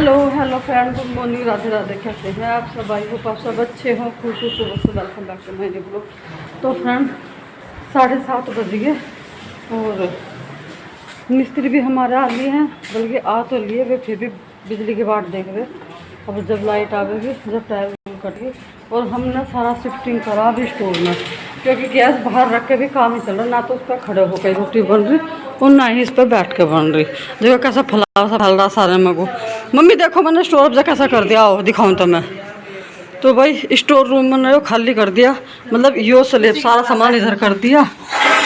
Hello friend, good morning, Radhe Radhe. कैसे हैं आप सब? आई होप आप सब अच्छे हों, खुश हो। सुबह से welcome back to my new blog. तो फ्रेंड 7:30 बज गए और मिस्त्री भी हमारे आ लिए हैं, बल्कि आ तो लिए वे, फिर भी बिजली की बाट देख रहे। अब जब लाइट आवेगी, जब टायर कट गई। और हमने सारा शिफ्टिंग करा अभी स्टोर में, क्योंकि गैस बाहर रख के भी काम ही चल रहा, ना तो उस पर खड़े होकर रोटी बन रही और ना ही इस पर बैठ के बन रही। देखो कैसा फैला सा फैल रहा सारे में को। मम्मी देखो मैंने स्टोर अब कैसा कर दिया, आओ दिखाऊं तो मैं। तो भाई स्टोर रूम मैंने वो खाली कर दिया, मतलब यो स्लेब सारा सामान इधर कर दिया।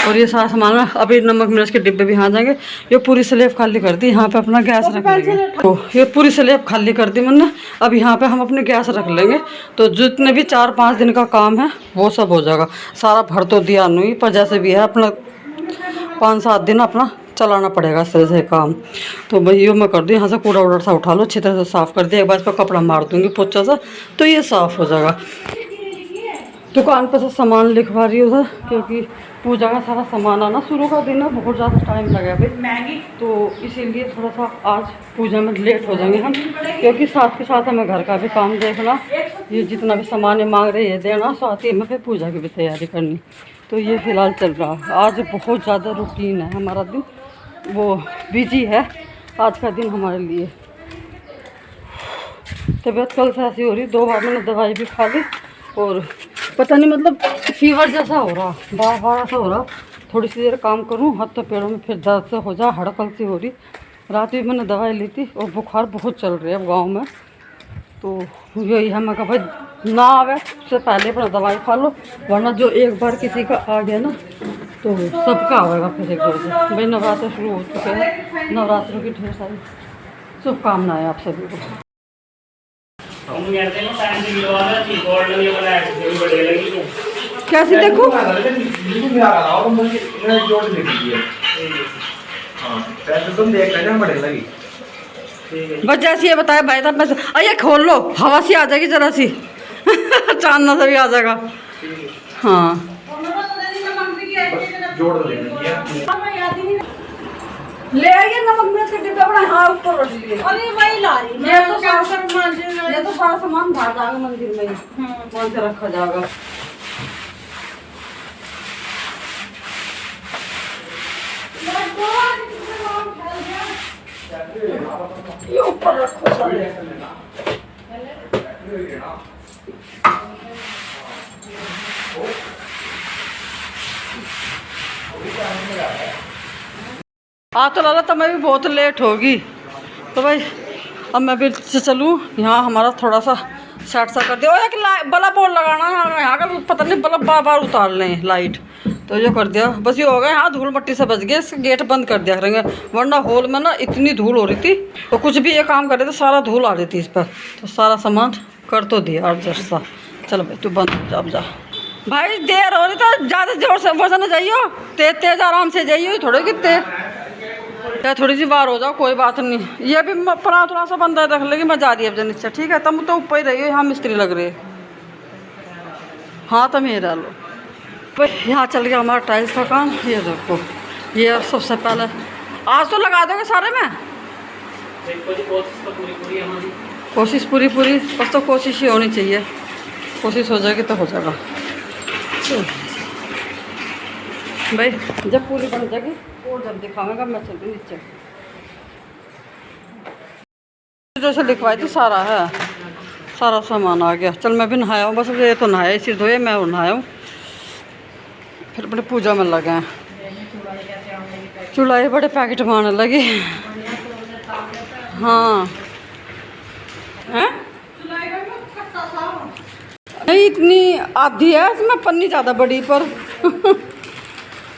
और ये सारा सामान अभी नमक मिर्च के डिब्बे भी यहाँ जाएंगे। ये पूरी स्लेब खाली कर दी, यहाँ पे अपना गैस रख लेंगे। तो ये पूरी स्लेब खाली कर दी मैंने, अब यहाँ पे हम अपने गैस रख लेंगे। तो जितने भी 4-5 दिन का काम है वो सब हो जाएगा। सारा भर तो दिया नहीं, पर जैसे भी है अपना 5-7 दिन अपना चलाना पड़ेगा इस तरह से काम। तो भाई ये मैं कर दूँ, यहाँ से कूड़ा वूड़ा सा उठा लो, अच्छी तरह से साफ़ कर दिया। एक बार इस पर कपड़ा मार दूँगी पोछा सा, तो ये साफ़ हो जाएगा। दुकान पर से सामान लिखवा रही उधर, क्योंकि पूजा का सारा सामान आना शुरू कर देना, बहुत ज़्यादा टाइम लगेगा भाई। तो इसीलिए थोड़ा सा आज पूजा में लेट हो जाएंगे हम, क्योंकि साथ के साथ हमें घर का भी काम देखना, ये जितना भी सामान मांग रहे हैं देना, साथ ही हमें फिर पूजा की भी तैयारी करनी। तो ये फ़िलहाल चल रहा है। आज बहुत ज़्यादा रूटीन है हमारा दिन, वो बिजी है आज का दिन हमारे लिए। तबीयत कल से ऐसी हो रही, 2 बार मैंने दवाई भी खा ली और पता नहीं मतलब फीवर जैसा हो रहा, बार बार ऐसा हो रहा। थोड़ी सी देर काम करूं हाथ तो पैरों में फिर दर्द से हो जा, हड़कल सी हो रही। रात भी मैंने दवाई ली थी और बुखार बहुत चल रही है अब गाँव में। तो यही है, मैं कहा भाई ना आवे उससे पहले अपना दवाई खा लो, वरना जो एक बार किसी का आ गया ना तो सबका आएगा फिर एक बार से। भाई नवरात्र शुरू हो चुके हैं, नवरात्रों की ढेर सारी शुभकामनाएं आप सभी को। कैसी देखो बस जैसी ये बताया भाई साहब, मैं ये खोल लो, हवा सी आ जाएगी जरा सी चांदना सा भी आ जाएगा। हाँ ले आइए नमक मिर्च के डिब्बे बड़ा, हाँ ऊपर रख लिए। अरे वही ला रही ये तो सारा सामान बाहर जाएगा मंदिर में ही, वहाँ से रखा जाएगा। ये ऊपर रखो सारे। आ तो लाला, तो मैं भी बहुत लेट होगी। तो भाई अब मैं भी चलूँ, यहाँ हमारा थोड़ा सा सेट सा कर दिया। और एक बल्ब और लगाना है यहाँ का, पता नहीं बल्ब बार बार उतार लें लाइट, तो ये कर दिया। बस ये हो गया, यहाँ धूल मट्टी से बच गए, इसका गेट बंद कर दिया करेंगे, वरना हॉल में ना इतनी धूल हो रही थी। तो कुछ भी ये काम कर रहे थे सारा धूल आ रही थी इस पर, तो सारा सामान कर तो दिया एडजस्ट सा। चलो भाई तू बंद हो जा, अब जा भाई, देर हो रही तो ज़्यादा जोर से वजन जाइयो, तेज तेज आराम से जाइयो, थोड़े कितने या थोड़ी सी बार हो जाओ, कोई बात नहीं। ये भी परा थोड़ा सा बंदा रख लेगी, मैं जा रही है अब नीचे, ठीक है? तुम तो ऊपर ही रही हो, यहाँ मिस्त्री लग रही है। हाँ तुम ये डालो। यहाँ चल गया हमारा टाइल्स का काम। ये देखो, ये सबसे पहले आज तो लगा दोगे सारे में, कोशिश पूरी बस, तो कोशिश ही होनी चाहिए, कोशिश हो जाएगी तो हो जाएगा भाई। जब पूरी बन जाएगी और जब दिखाऊंगा मैं चलती नीचे। जैसे लिखवाई थी सारा है, सारा सामान आ गया। चल मैं भी नहाया हूँ, बस ये तो नहाया, सिर धोए मैं और नहाया हूँ, फिर अपने पूजा में लगे हैं। चूल्हा बड़े पैकेट मारने लगे। हाँ हैं नहीं, इतनी आधी है इसमें, पन्नी ज़्यादा बड़ी पर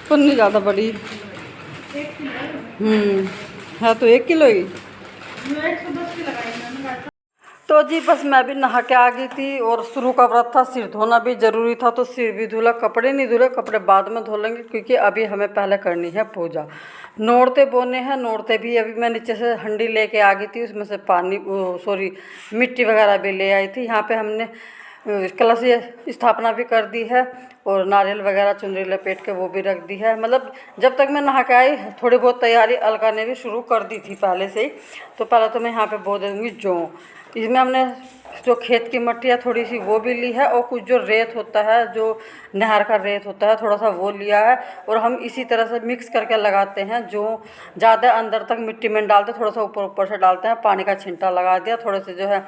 पन्नी ज़्यादा बड़ी है तो 1 किलो ही। तो जी बस मैं भी नहा के आ गई थी, और शुरू का व्रत था, सिर धोना भी ज़रूरी था, तो सिर भी धुला, कपड़े नहीं धुले, कपड़े बाद में धो लेंगे, क्योंकि अभी हमें पहले करनी है पूजा। नोरते बोने हैं, नोरते भी अभी मैं नीचे से हंडी लेके आ गई थी, उसमें से पानी मिट्टी वगैरह भी ले आई थी। यहाँ पे हमने कलश स्थापना भी कर दी है और नारियल वगैरह चुनरी लपेट के वो भी रख दी है। मतलब जब तक मैं नहा के आई थोड़ी बहुत तैयारी अलका ने भी शुरू कर दी थी पहले से ही। तो पहले तो मैं यहाँ पे बो दूँगी जौ। इसमें हमने जो खेत की मट्टी है थोड़ी सी वो भी ली है और कुछ जो रेत होता है, जो नहर का रेत होता है, थोड़ा सा वो लिया है और हम इसी तरह से मिक्स करके लगाते हैं। जो ज़्यादा अंदर तक मिट्टी में डालते, थोड़ा सा ऊपर ऊपर से डालते हैं। पानी का छिंटा लगा दिया, थोड़े से जो है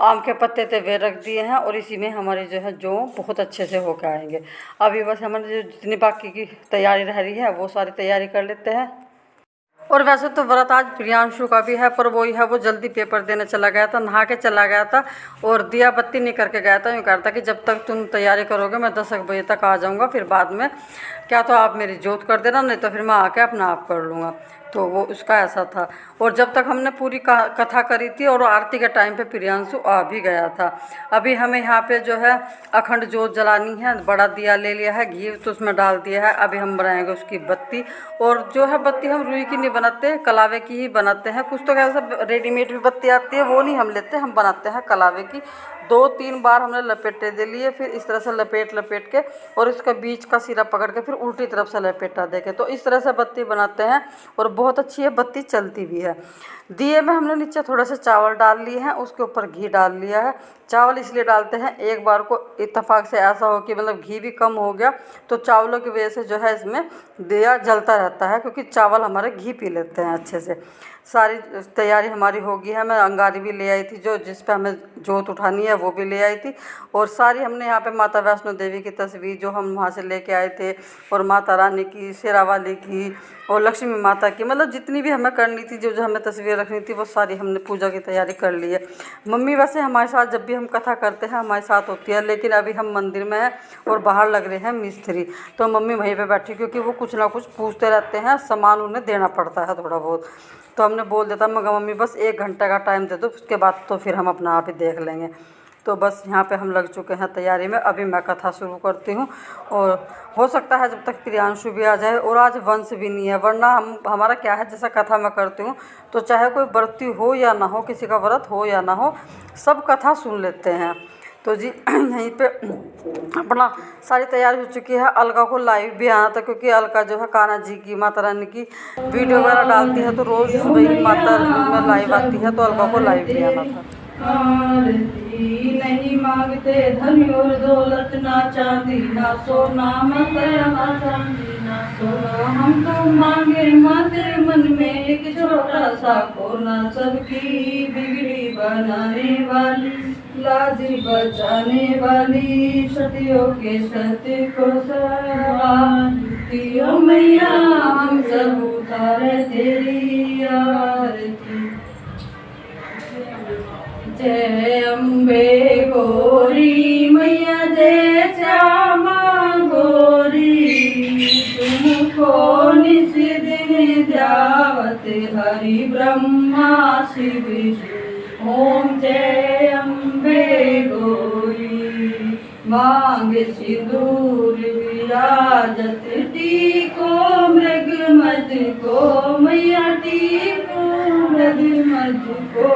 आम के पत्ते थे वे रख दिए हैं और इसी में हमारी जो है जौ बहुत अच्छे से होकर आएंगे। अभी बस हमारी जो जितनी बाकी की तैयारी रह रही है वो सारी तैयारी कर लेते हैं। और वैसे तो व्रत आज प्रियांशु का भी है, पर वही है वो जल्दी पेपर देने चला गया था, नहा के चला गया था और दिया बत्ती नहीं करके गया था। यूँ कहता कि जब तक तुम तैयारी करोगे मैं 10 बजे तक आ जाऊँगा, फिर बाद में क्या तो आप मेरी जोत कर देना, नहीं तो फिर मैं आके अपना आप कर लूँगा। तो वो उसका ऐसा था। और जब तक हमने पूरी कथा करी थी और आरती के टाइम पे प्रियांशु आ भी गया था। अभी हमें यहाँ पे जो है अखंड जोत जलानी है। बड़ा दिया ले लिया है, घी तो उसमें डाल दिया है। अभी हम बनाएंगे उसकी बत्ती। और जो है बत्ती हम रुई की नहीं बनाते, कलावे की ही बनाते हैं। कुछ तो कैसा रेडीमेड भी बत्ती आती है, वो नहीं हम लेते, हम बनाते हैं कलावे की। 2-3 बार हमने लपेटे दे लिए, फिर इस तरह से लपेट के और इसका बीच का सिरा पकड़ के फिर उल्टी तरफ से लपेटा दे के, तो इस तरह से बत्ती बनाते हैं और बहुत अच्छी है बत्ती, चलती भी है। दिए में हमने नीचे थोड़ा सा चावल डाल लिए हैं, उसके ऊपर घी डाल लिया है। चावल इसलिए डालते हैं एक बार को इत्तेफाक से ऐसा हो कि मतलब घी भी कम हो गया तो चावलों की वजह से जो है इसमें दिया जलता रहता है, क्योंकि चावल हमारे घी पी लेते हैं अच्छे से। सारी तैयारी हमारी हो गई है। मैं अंगारी भी ले आई थी, जो जिस पे हमें जोत उठानी है वो भी ले आई थी। और सारी हमने यहाँ पे माता वैष्णो देवी की तस्वीर जो हम वहाँ से लेके आए थे, और माता रानी की, शेरावाली की और लक्ष्मी माता की, मतलब जितनी भी हमें करनी थी, जो जो हमें तस्वीर रखनी थी, वो सारी हमने पूजा की तैयारी कर ली है। मम्मी वैसे हमारे साथ जब भी हम कथा करते हैं हमारे साथ होती है, लेकिन अभी हम मंदिर में हैं और बाहर लग रहे हैं मिस्त्री, तो मम्मी वहीं पे बैठी, क्योंकि वो कुछ ना कुछ पूछते रहते हैं, सामान उन्हें देना पड़ता है थोड़ा बहुत। तो हमने बोल देता, मगर मम्मी बस 1 घंटे का टाइम दे दो, उसके बाद तो फिर हम अपना आप ही देख लेंगे। तो बस यहाँ पे हम लग चुके हैं तैयारी में। अभी मैं कथा शुरू करती हूँ और हो सकता है जब तक प्रियांशु भी आ जाए। और आज वंश भी नहीं है, वरना हमारा क्या है, जैसा कथा मैं करती हूँ तो चाहे कोई व्रती हो या ना हो, किसी का व्रत हो या ना हो, सब कथा सुन लेते हैं। तो जी यहीं पे अपना सारी तैयारी हो चुकी है। अलका को लाइव भी आना था, क्योंकि अलका जो है कान्हा जी की, माता रानी की वीडियो वगैरह डालती है, तो रोज़ सुबह ही माता में लाइव आती है, तो अलका को लाइव भी आना था। आरती नहीं मांगते धन और दौलत, ना चांदी ना सोना, ना चांदी ना सोना, हम तो मांगे माते मन में एक छोटा सा कोना, सबकी बिगड़ी बनाने वाली, लाजी बचाने वाली, सतियों के सत्य को सवारती, ओ मैया हम सब उतारे तेरी आरती। जय अम्बे गौरी मैया, जय श्यामा गौरी, तुमको निस दिन ध्यावत हरि ब्रह्मा शिव, ओम जय अम्बे गौरी। मांग सिंदूर विराजत, टीको मृग मद को मैया, टीको मृग मद को,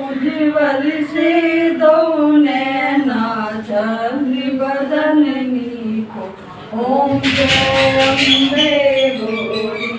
उज्ज्वल से दो नैना चंद्र बदन नीको, ओम जय अम्बे गौरी।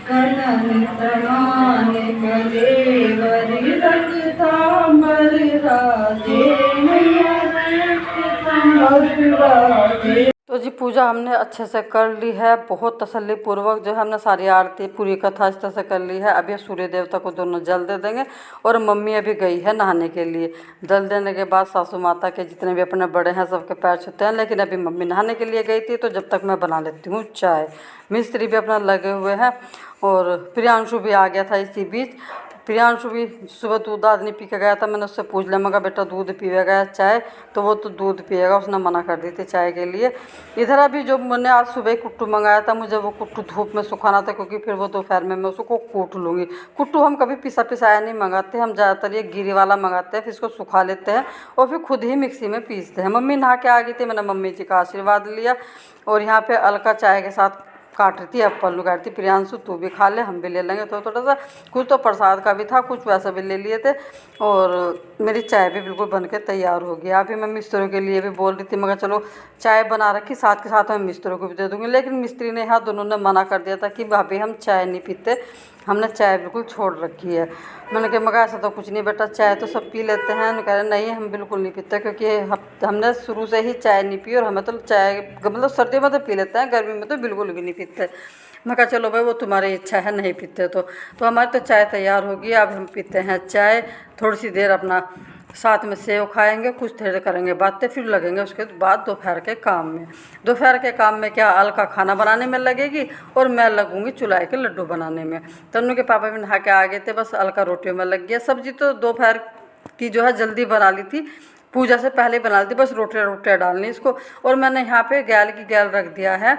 कनन समान कलेवर रक्तांबर राजे, मैया रक्तांबर राजे। तो जी पूजा हमने अच्छे से कर ली है, बहुत तसल्ली पूर्वक जो है हमने सारी आरती पूरी कथा इस तरह से कर ली है। अभी सूर्य देवता को दोनों जल दे देंगे और मम्मी अभी गई है नहाने के लिए। जल देने के बाद सासू माता के जितने भी अपने बड़े हैं सबके पैर छूते हैं, लेकिन अभी मम्मी नहाने के लिए गई थी, तो जब तक मैं बना लेती हूँ चाय। मिस्त्री भी अपना लगे हुए हैं और प्रियांशु भी आ गया था इसी बीच। प्रियांशु भी सुबह दूध दाद नहीं पी के गया था, मैंने उससे पूछ लिया, मगर बेटा दूध पिएगा चाय, तो वो तो दूध पिएगा, उसने मना कर दी थी चाय के लिए। इधर अभी जो मैंने आज सुबह कुट्टू मंगाया था, मुझे वो कुट्टू धूप में सुखाना था, क्योंकि फिर वो दोपहर में मैं उसको कूट लूँगी। कुट्टू हम कभी पिसाया नहीं मंगाते, हम ज़्यादातर ये गिरी वाला मंगाते हैं, फिर इसको सुखा लेते हैं और फिर खुद ही मिक्सी में पीसते हैं। मम्मी नहा के आ गई थी, मैंने मम्मी जी का आशीर्वाद लिया और यहाँ पर अलका चाय के साथ काट रही थी, अब पल्लू काट रही थी। प्रियांशु तू भी खा ले, हम भी ले लेंगे तो थोड़ा सा, कुछ तो प्रसाद का भी था, कुछ वैसा भी ले लिए थे। और मेरी चाय भी बिल्कुल बन के तैयार हो गई। अभी मैं मिस्त्रियों के लिए भी बोल रही थी, मगर चलो चाय बना रखी, साथ के साथ मैं मिस्त्रियों को भी दे दूँगी। लेकिन मिस्त्री ने यहाँ दोनों ने मना कर दिया था कि भाभी हम चाय नहीं पीते, हमने चाय बिल्कुल छोड़ रखी है। मैंने कहा मगर ऐसा तो कुछ नहीं बेटा, चाय तो सब पी लेते हैं। उन्होंने कह रहे नहीं हम बिल्कुल नहीं पीते, क्योंकि हमने शुरू से ही चाय नहीं पी, और हमें तो चाय मतलब सर्दियों में तो पी लेते हैं, गर्मी में तो बिल्कुल भी नहीं पीते। मैं कहा चलो भाई वो तुम्हारी इच्छा है, नहीं पीते तो हमारी तो चाय तैयार होगी। अब हम पीते हैं चाय, थोड़ी सी देर अपना साथ में सेव खाएंगे, कुछ देर करेंगे बातें, फिर लगेंगे उसके बाद दोपहर के काम में। दोपहर के काम में क्या, अलका खाना बनाने में लगेगी और मैं लगूंगी चुलाई के लड्डू बनाने में। तन्नू के पापा भी नहा के आ गए थे, बस अलका रोटियों में लग गया। सब्जी तो दोपहर की जो है जल्दी बना ली थी, पूजा से पहले ही बना ली थी, बस रोटियाँ डालनी इसको। और मैंने यहाँ पे गैल की गैल रख दिया है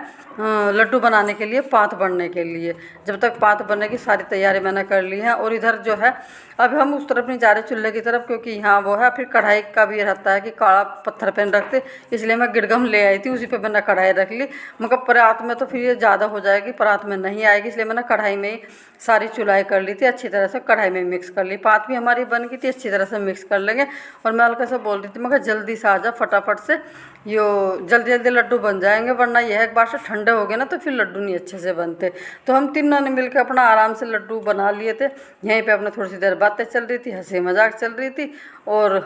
लड्डू बनाने के लिए, पात बनने के लिए। जब तक पात बनेगी सारी तैयारी मैंने कर ली है। और इधर जो है अब हम उस तरफ नहीं जा रहे चूल्हे की तरफ, क्योंकि यहाँ वो है, फिर कढ़ाई का भी रहता है कि काढ़ा पत्थर पे रखते, इसलिए मैं गिड़गम ले आई थी, उसी पे मैंने कढ़ाई रख ली। मगर परात में तो फिर ये ज़्यादा हो जाएगी, परात में नहीं आएगी, इसलिए मैंने कढ़ाई में ही सारी चुलाई कर ली थी, अच्छी तरह से कढ़ाई में मिक्स कर ली। पात भी हमारी बन गई थी, अच्छी तरह से मिक्स कर लेंगे। और मैं हल्का से बोल रही थी मगर जल्दी से आ जा फटाफट से, यो जल्दी जल्दी लड्डू बन जाएंगे, वरना यह एक बार से ठंडे हो गए ना तो फिर लड्डू नहीं अच्छे से बनते। तो हम तीनों ने मिलकर अपना आराम से लड्डू बना लिए थे। यहीं पे अपना थोड़ी सी देर बातें चल रही थी, हंसी मजाक चल रही थी। और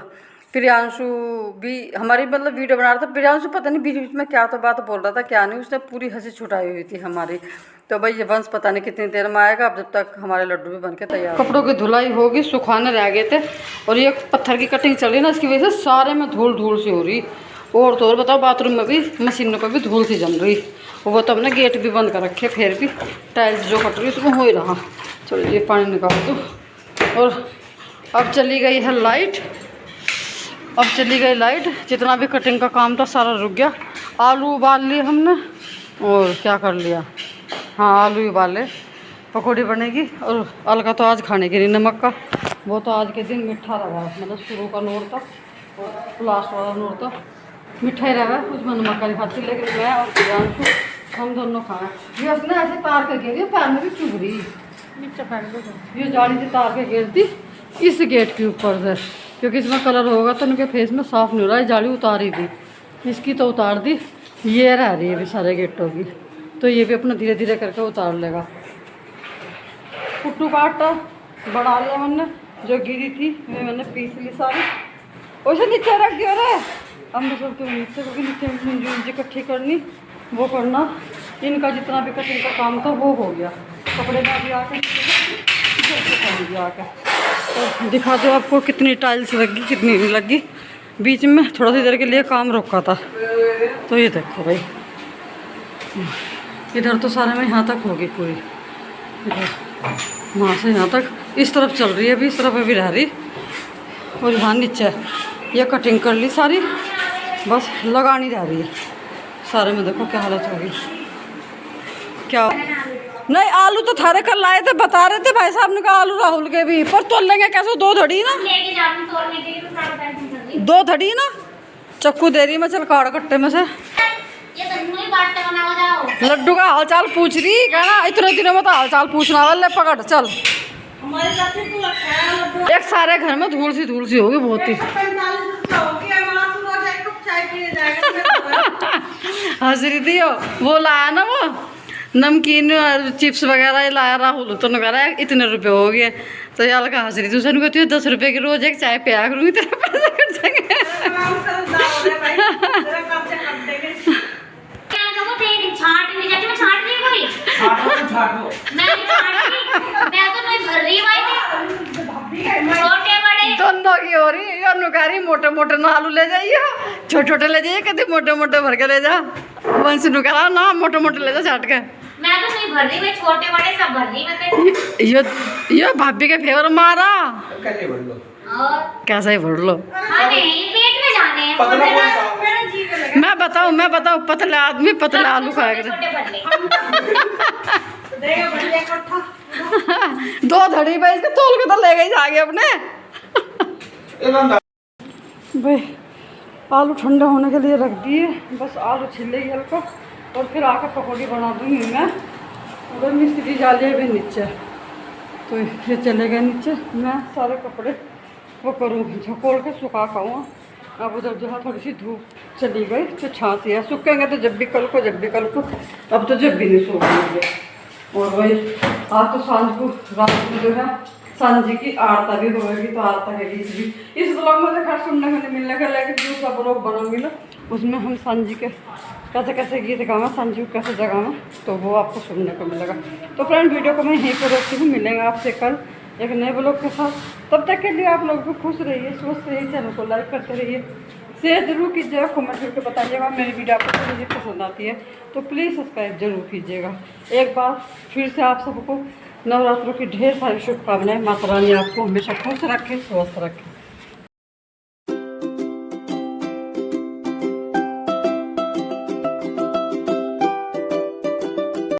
प्रियांशु भी हमारी मतलब वीडियो बना रहा था। प्रियांशु पता नहीं बीच बीच में क्या तो बात बोल रहा था क्या नहीं, उसने पूरी हंसी छुटाई हुई थी हमारी। तो भाई ये वंश पता नहीं कितनी देर में आएगा, अब जब तक हमारे लड्डू भी बन के तैयार। कपड़ों की धुलाई होगी, सुखाने रह गए थे, और ये पत्थर की कटिंग चल रही है ना, इसकी वजह से सारे में धूल धूल सी हो रही। और तो और बताओ, बाथरूम में भी मशीनों पर भी धूल सी जम रही। वो तो हमने गेट भी बंद कर रखे, फिर भी टाइल्स जो कट रही उसमें हो ही रहा। चलो ये पानी निकाल दो। और अब चली गई है लाइट, अब चली गई लाइट, जितना भी कटिंग का काम था सारा रुक गया। आलू उबाल लिए हमने, और क्या कर लिया, हाँ आलू उबाले, पकौड़ी बनेगी। और अलका तो आज खाने के लिए नमक का, वो तो आज के दिन मीठा रहा, मतलब शुरू का नोर था और लास्ट वाला नोर था मीठा ही रहा, उसमें नमक का नहीं खाती। लेकिन मैं और प्रियांशु हम दोनों खाएँ। ये उसने ऐसे तार के घेरी, पैर में भी चुभ रही, ये जाली से तार के घेरती इस गेट के ऊपर से, क्योंकि इसमें कलर होगा तो उनके फेस में साफ नहीं हो रहा है। जाली उतारी थी, इसकी तो उतार दी, ये रह रही है भी सारे गेटों की, तो ये भी अपना धीरे धीरे करके उतार लेगा। कुट्टू का आटा बढ़ा लिया मैंने, जो गिरी थी मैंने पीस ली सारी, वैसे नीचे रख दिया रे। अब मैं सबके नीचे, क्योंकि नीचे मुझे इकट्ठी करनी, वो करना, इनका जितना भी कटिंग का काम था वो हो गया। कपड़े में भी आके आके तो दिखा दो आपको कितनी टाइल्स लगी कितनी नहीं लगी। बीच में थोड़ा सी देर के लिए काम रोका था, तो ये देखो भाई, इधर तो सारे में यहाँ तक होगी पूरी, इधर वहाँ से यहाँ तक इस तरफ चल रही है अभी, इस तरफ अभी रह रही। और यहाँ नीचे ये कटिंग कर ली सारी, बस लगानी रह रही है सारे में। देखो क्या हालत होगी, क्या नहीं आलू तो थारे कल लाए थे, बता रहे थे भाई साहब ने कहा आलू राहुल के भी, पर तोल लेंगे कैसे, दो धड़ी ना, दो धड़ी ना, चक्कू दे रही मैं, चल काट कट्टे में से। लड्डू का हाल चाल पूछ रही, कहना इतने दिनों में तो हाल चाल पूछना वाले, पकड़ चल। एक सारे घर में धूल सी होगी बहुत ही। हंसरी थी वो लाया ना, वो नमकीन चिप्स वगैरह लाया राहुल, तो कह रहा है इतने रुपए हो गए। तो यार का हंस रही थी, उसने कहती है 10 रुपये की रोज एक चाय पिया करूँगी, तेरे पैसे कट जाएंगे। दोनों की हो रही है, कह रही मोटे मोटे ना आलू ले जाइए, छोटे छोटे ले जाइए, कहते मोटे मोटे भर के ले जा। वंश नु कह रहा ना मोटे मोटे ले जा छाट के, मैं तो नहीं भर रही, मैं छोटे बड़े सब भर रही मैं। ये भाभी के फेवर मारा, कैसे भर लो, और कैसे ही भर लो। हाँ नहीं पेट में जाने हैं। मैं बताऊँ पतले आदमी पतले आलू खाएगा। दो धड़ी भाई इसके तोल के तो ले गई जाके अपने। भाई आलू ठंडा होने के लिए रख दिए, बस आलू छिलेगी हल्का, और फिर आकर पकौड़ी बना दूँगी मैं। उधर मिस्त्री जाले भी नीचे, तो ये चले गए नीचे। मैं सारे कपड़े वो करूँगी, झकोल के सुखा खाऊँ। अब उधर जो है थोड़ी सी धूप चली गई तो छाँसी है, सूखेंगे तो जब भी कल को, जब भी कल को। अब तो जब भी नहीं सूखेंगे। और वही आज तो सांझ को, रात को जो है सांझ जी की आरता भी होगी, तो आरता के गीत भी इस ब्लॉग में तो खैर सुनने को नहीं मिलने का, लेकिन दूसरा ब्लॉग बनाऊंगी ना, उसमें हम सांझ जी के कैसे कैसे गीत गावें, सांझ जी को कैसे जगावें, तो वो आपको सुनने को मिलेगा। तो फ्रेंड वीडियो को मैं यहीं पर रखती हूँ, मिलेंगे आपसे कल एक नए ब्लॉग के साथ। तब तक के लिए आप लोग भी खुश रहिए, स्वस्थ रहिए, चैनल को लाइक करते रहिए, शेयर जरूर कीजिएगा, कमेंट करके बताइएगा मेरी वीडियो आपको थोड़ी सी पसंद आती है तो प्लीज़ सब्सक्राइब जरूर कीजिएगा। एक बार फिर से आप सबको नवरात्रों की ढेर सारी शुभकामनाएं। माता रानी आपको हमेशा खुश रखे, स्वस्थ रखे।